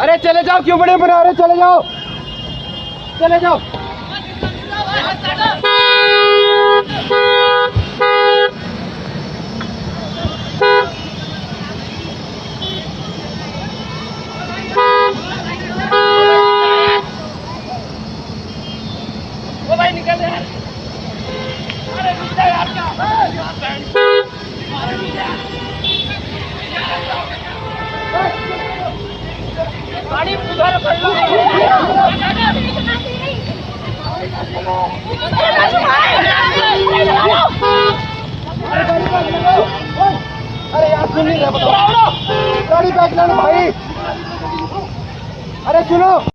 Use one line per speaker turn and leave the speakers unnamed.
अरे चले जाओ, क्यों बड़े बना रहे, चले जाओ चले जाओ।
ओ भाई निकल यार। अरे रुक जा यार, क्या गाड़ी उधर कर लो।
अरे यार सुन नहीं रहे, बताओ गाड़ी बैठ लेना भाई। अरे सुनो।